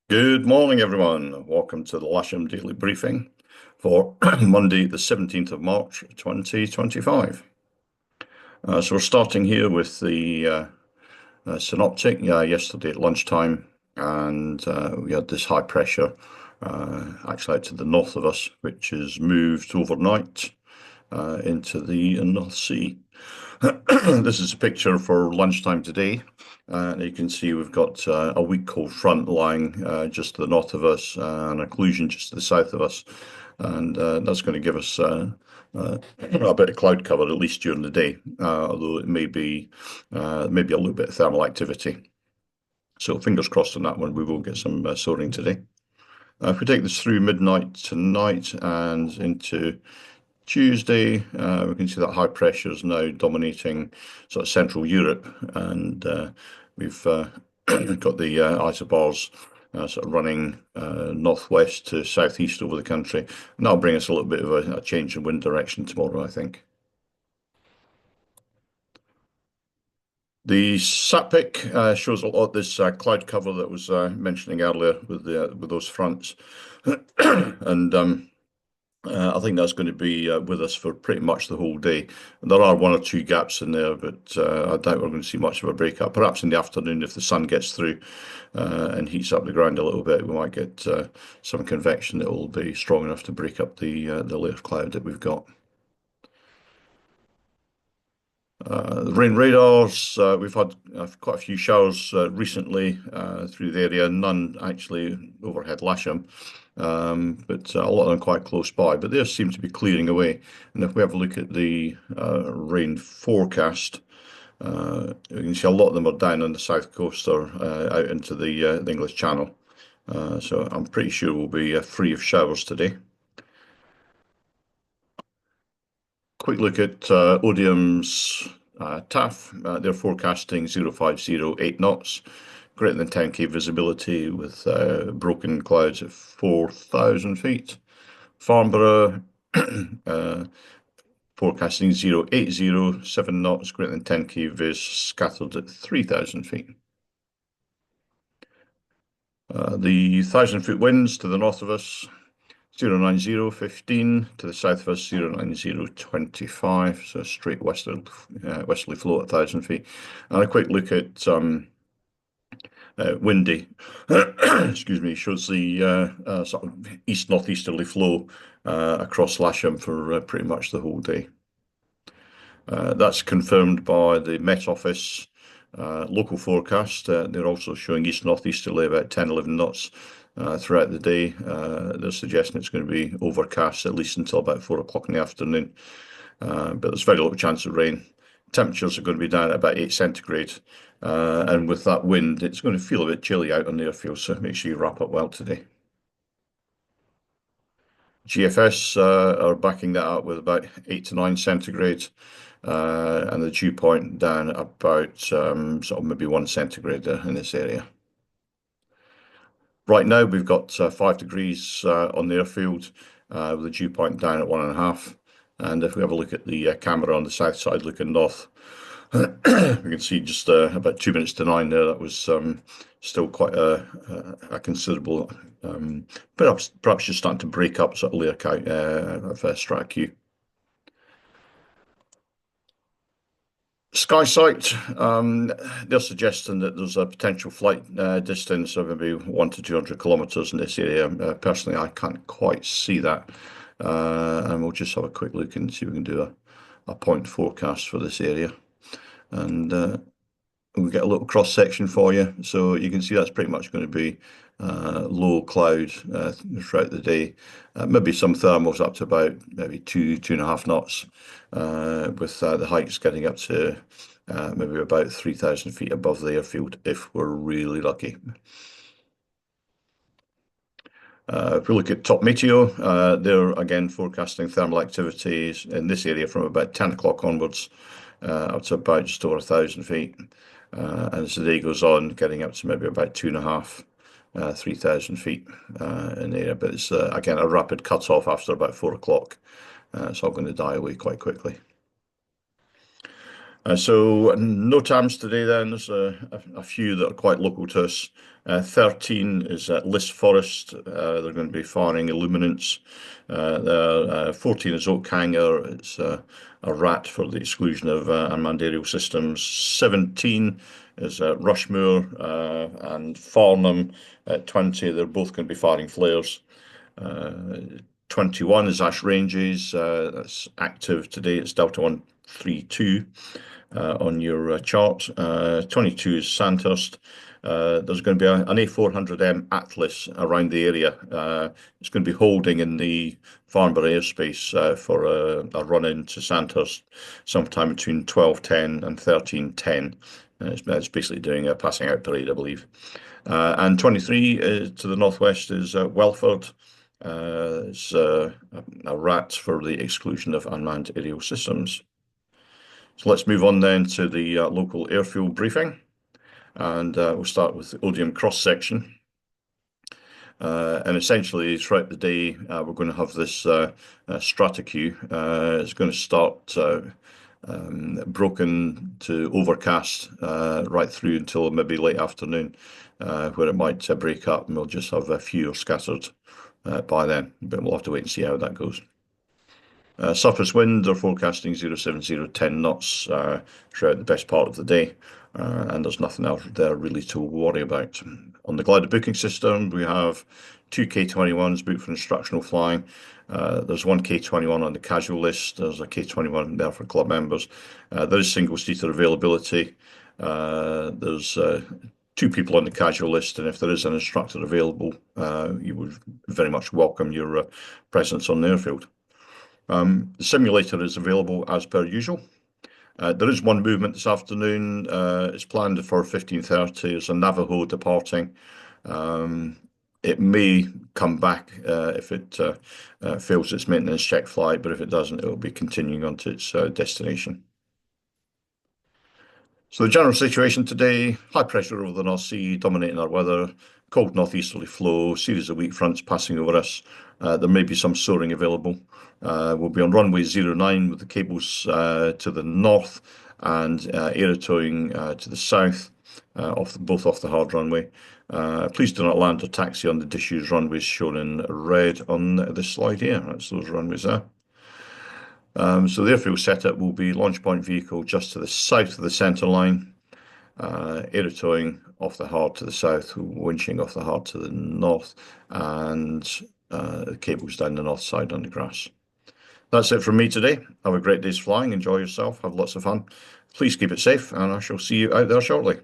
Good morning, everyone. Welcome to the Lasham Daily Briefing for Monday, the 17th of March, 2025. So we're starting here with the synoptic. Yesterday at lunchtime, and we had this high pressure actually out to the north of us, which has moved overnight into the North Sea. This is a picture for lunchtime today. And you can see we've got a weak cold front lying just to the north of us, and an occlusion just to the south of us. And that's going to give us a bit of cloud cover, at least during the day, although it may be maybe a little bit of thermal activity. So fingers crossed on that one. We will get some soaring today. If we take this through midnight tonight and into Tuesday, we can see that high pressure is now dominating sort of Central Europe, and we've got the isobars sort of running northwest to southeast over the country, and that'll bring us a little bit of a change in wind direction tomorrow, I think. The SATPIC shows a lot of this cloud cover that was mentioning earlier with those fronts, and I think that's going to be with us for pretty much the whole day. There are one or two gaps in there, but I doubt we're going to see much of a breakup. Perhaps in the afternoon, if the sun gets through and heats up the ground a little bit, we might get some convection that will be strong enough to break up the layer of cloud that we've got. The rain radars, we've had quite a few showers recently through the area, none actually overhead Lasham, but a lot of them quite close by. But they seem to be clearing away. And if we have a look at the rain forecast, you can see a lot of them are down on the south coast or out into the English Channel. So I'm pretty sure we'll be free of showers today. Quick look at Odium's TAF. They're forecasting 050, 8 knots, greater than 10K visibility with broken clouds at 4,000 feet. Farnborough forecasting 080, 7 knots, greater than 10K vis, scattered at 3,000 feet. The 1,000-foot winds to the north of us, 090, 15, to the south of us, 090, 25, so straight westerly flow at 1,000 feet. And a quick look at windy, excuse me, shows the sort of east-northeasterly flow across Lasham for pretty much the whole day. That's confirmed by the Met Office local forecast. They're also showing east-northeasterly about 10, 11 knots throughout the day. They're suggesting it's going to be overcast at least until about 4 o'clock in the afternoon. But there's very little chance of rain. Temperatures are going to be down at about 8 centigrade. And with that wind, it's going to feel a bit chilly out on the airfield, so make sure you wrap up well today. GFS are backing that up with about 8 to 9 centigrade, and the dew point down at about sort of maybe 1 centigrade in this area. Right now, we've got 5 degrees on the airfield with the dew point down at 1.5. And if we have a look at the camera on the south side looking north, we can see just about 2 minutes to 9 there. That was still quite a considerable, perhaps just starting to break up sort of layer count of strata Q. SkySight, they're suggesting that there's a potential flight distance of maybe 100 to 200 kilometers in this area. Personally, I can't quite see that. And we'll just have a quick look and see if we can do a point forecast for this area. And we'll get a little cross section for you. So you can see that's pretty much going to be low cloud throughout the day. Maybe some thermals up to about maybe 2.5 knots, with the heights getting up to maybe about 3,000 feet above the airfield if we're really lucky. If we look at Top Meteo, they're again forecasting thermal activities in this area from about 10 o'clock onwards up to about just over 1,000 feet. And as the day goes on, getting up to maybe about 2.5, 3,000 feet in the area. But it's again a rapid cut-off after about 4 o'clock. It's all going to die away quite quickly. So no times today then. There's a few that are quite local to us. 13 is at List Forest. They're going to be firing illuminants. 14 is Oak Hanger. It's a rat for the exclusion of unmanned aerial systems. 17 is Rushmore and Farnham at 20. They're both going to be firing flares. 21 is Ash Ranges. That's active today. It's Delta 132 on your chart. 22 is Sandhurst. There's going to be an A400M Atlas around the area. It's going to be holding in the Farnborough airspace for a run into Sandhurst sometime between 12:10 and 13:10. It's basically doing a passing out parade, I believe. And 23 to the northwest is Welford. It's a rat for the exclusion of unmanned aerial systems. So let's move on then to the local airfield briefing, and we'll start with the Odium cross section. And essentially, throughout the day, we're going to have this strata queue. It's going to start broken to overcast right through until maybe late afternoon, where it might break up, and we'll just have a few scattered by then. But we'll have to wait and see how that goes. Surface wind, they're forecasting 07010 knots throughout the best part of the day, and there's nothing else there really to worry about. On the glider booking system, we have two K21s booked for instructional flying. There's one K21 on the casual list. There's a K21 there for club members. There is single-seater availability. There's two people on the casual list, and if there is an instructor available, you would very much welcome your presence on the airfield. The simulator is available as per usual. There is one movement this afternoon. It's planned for 15:30. It's a Navajo departing. It may come back if it fails its maintenance check flight, but if it doesn't, it will be continuing on to its destination. So the general situation today, high pressure over the North Sea dominating our weather, cold northeasterly flow, series of weak fronts passing over us. There may be some soaring available. We'll be on runway 09 with the cables to the north and air towing to the south, both off the hard runway. Please do not land or taxi on the disused runways shown in red on this slide here. That's those runways there. So the airfield setup will be launch point vehicle just to the south of the centre line, air towing off the hard to the south, winching off the hard to the north, and the cables down the north side on the grass. That's it from me today. Have a great day's flying. Enjoy yourself. Have lots of fun. Please keep it safe, and I shall see you out there shortly.